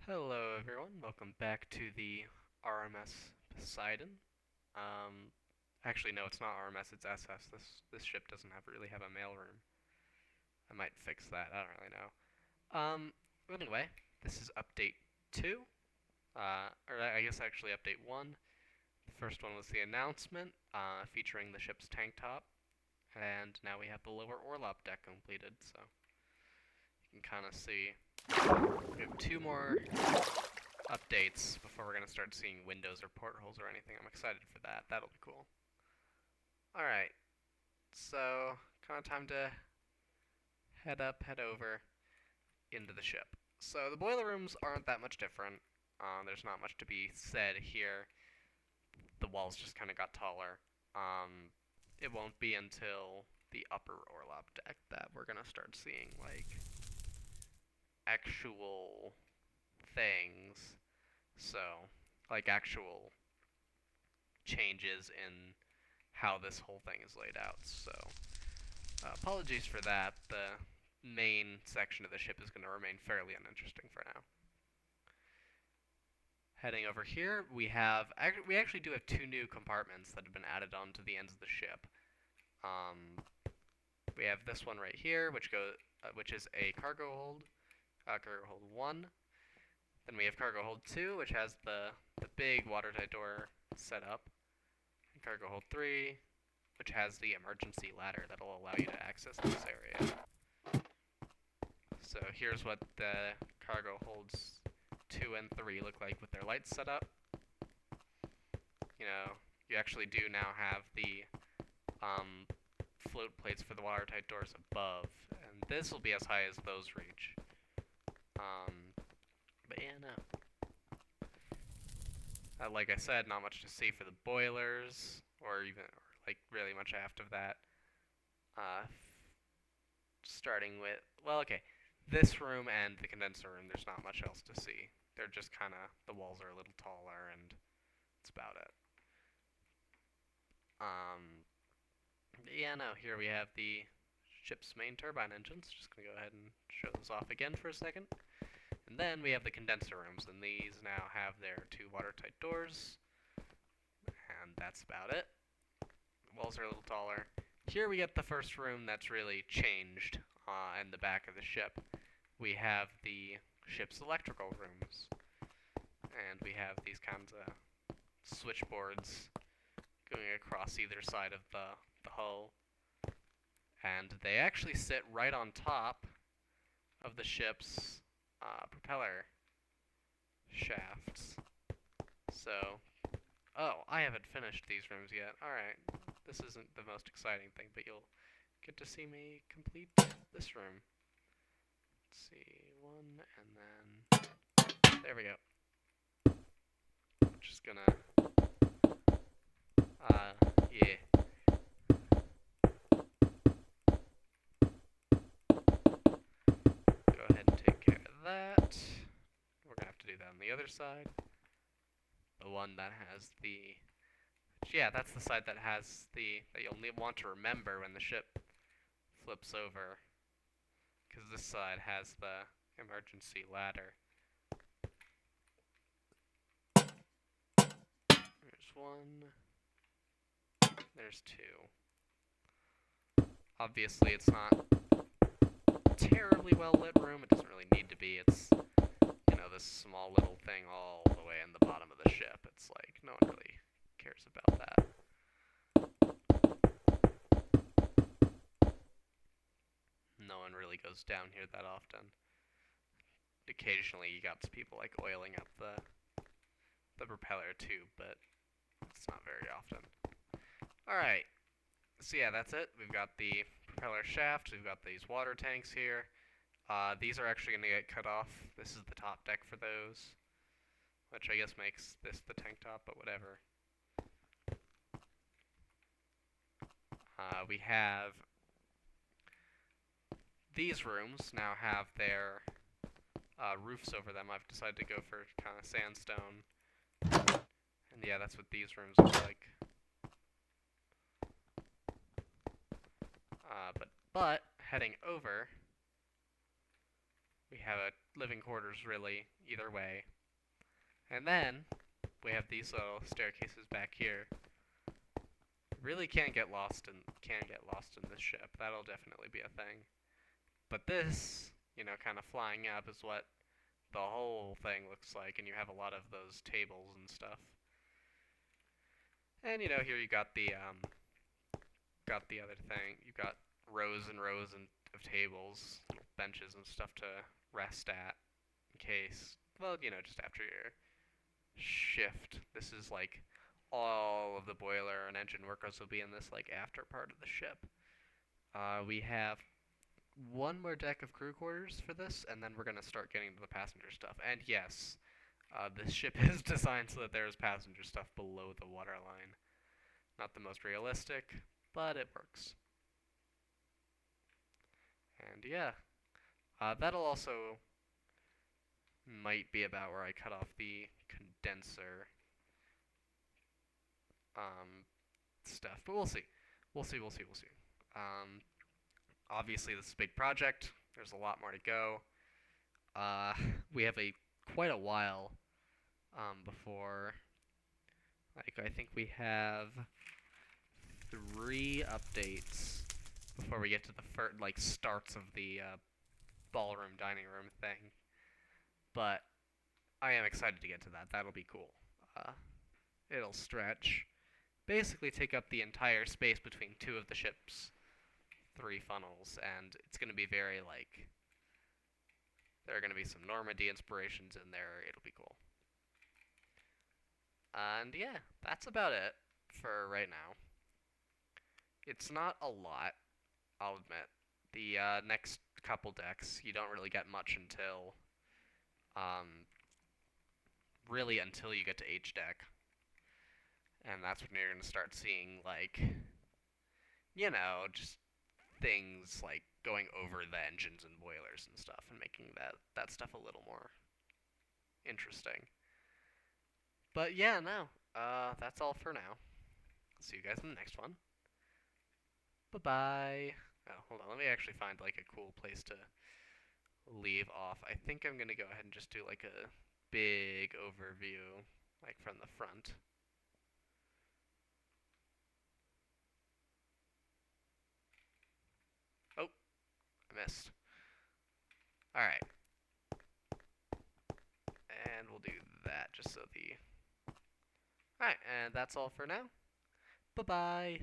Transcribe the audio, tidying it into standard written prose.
Hello everyone, welcome back to the RMS Poseidon. Actually no, it's not RMS, it's SS. This ship doesn't really have a mailroom. I might fix that, I don't really know. Anyway, this is update 2, or I guess actually update 1. The first one was the announcement, featuring the ship's tank top, and now we have the Lower Orlop deck completed, so you can kind of see. We have 2 more updates before we're going to start seeing windows or portholes or anything. I'm excited for that. That'll be cool. Alright, so kind of time to head over into the ship. So the boiler rooms aren't that much different. There's not much to be said here. The walls just kind of got taller. It won't be until the upper Orlop deck that we're going to start seeing, like, actual things. So, like, actual changes in how this whole thing is laid out. So, apologies for that. The main section of the ship is going to remain fairly uninteresting for now. Heading over here, we actually do have 2 new compartments that have been added onto the ends of the ship. We have this one right here, which is a cargo hold, cargo hold 1. Then we have cargo hold 2, which has the big watertight door set up. And cargo hold 3, which has the emergency ladder that'll allow you to access this area. So here's what the cargo holds 2 and 3 look like with their lights set up. You know, you actually do now have the float plates for the watertight doors above, and this will be as high as those reach. But yeah, no. Like I said, not much to see for the boilers, or like really much after that. Starting with, well, okay, this room and the condenser room, there's not much else to see. They're just kind of, the walls are a little taller, and that's about it. Yeah, no, here we have the ship's main turbine engines. Just gonna go ahead and show this off again for a second. And then we have the condenser rooms, and these now have their 2 watertight doors. And that's about it. The walls are a little taller. Here we get the first room that's really changed in the back of the ship. We have the ship's electrical rooms. And we have these kinds of switchboards going across either side of the hull. And they actually sit right on top of the ship's propeller shafts. So, oh, I haven't finished these rooms yet. Alright, this isn't the most exciting thing, but you'll get to see me complete this room. Let's see, 1, and then, there we go. Just gonna, yeah. Go ahead and take care of that. We're gonna have to do that on the other side. The one that has the, yeah, that's the side that has that you'll want to remember when the ship flips over, because this side has the emergency ladder. There's 1. There's 2. Obviously, it's not a terribly well lit room. It doesn't really need to be. It's, you know, this small little thing all the way in the bottom of the ship. It's like, no one really cares about that. No one really goes down here that often. Occasionally you got people like oiling up the propeller tube, but it's not very often. Alright, so yeah, that's it. We've got the propeller shaft, we've got these water tanks here. These are actually going to get cut off. This is the top deck for those, which I guess makes this the tank top, but whatever. We have these rooms now have their roofs over them. I've decided to go for kind of sandstone. And yeah, that's what these rooms look like. But heading over, we have a living quarters really either way. And then we have these little staircases back here. Really can't get lost in this ship. That'll definitely be a thing. But this, kind of flying up is what the whole thing looks like, and you have a lot of those tables and stuff. And here you got the other thing. You got rows and rows of tables, little benches and stuff to rest at in case. Well, just after your shift. This is like all of the boiler and engine workers will be in this like after part of the ship. We have one more deck of crew quarters for this, and then we're gonna start getting to the passenger stuff. And yes, this ship is designed so that there is passenger stuff below the waterline. Not the most realistic, but it works. And yeah, that'll also might be about where I cut off the condenser stuff, but we'll see. We'll see. Obviously, this is a big project. There's a lot more to go. We have quite a while before. Like, I think we have 3 updates before we get to the first, starts of the ballroom dining room thing. But I am excited to get to that. That'll be cool. It'll stretch. Basically take up the entire space between 2 of the ship's 3 funnels, and it's going to be very, there are going to be some Normandy inspirations in there. It'll be cool. And yeah, that's about it for right now. It's not a lot, I'll admit. The next couple decks, you don't really get much until, really until you get to H deck. And that's when you're going to start seeing, just things like going over the engines and boilers and stuff and making that stuff a little more interesting. But yeah, no, that's all for now. See you guys in the next one. Bye-bye. Oh, hold on, let me actually find a cool place to leave off. I think I'm gonna go ahead and just do a big overview, from the front. Oh, I missed. Alright. And we'll do that just so the... Alright, and that's all for now. Bye-bye.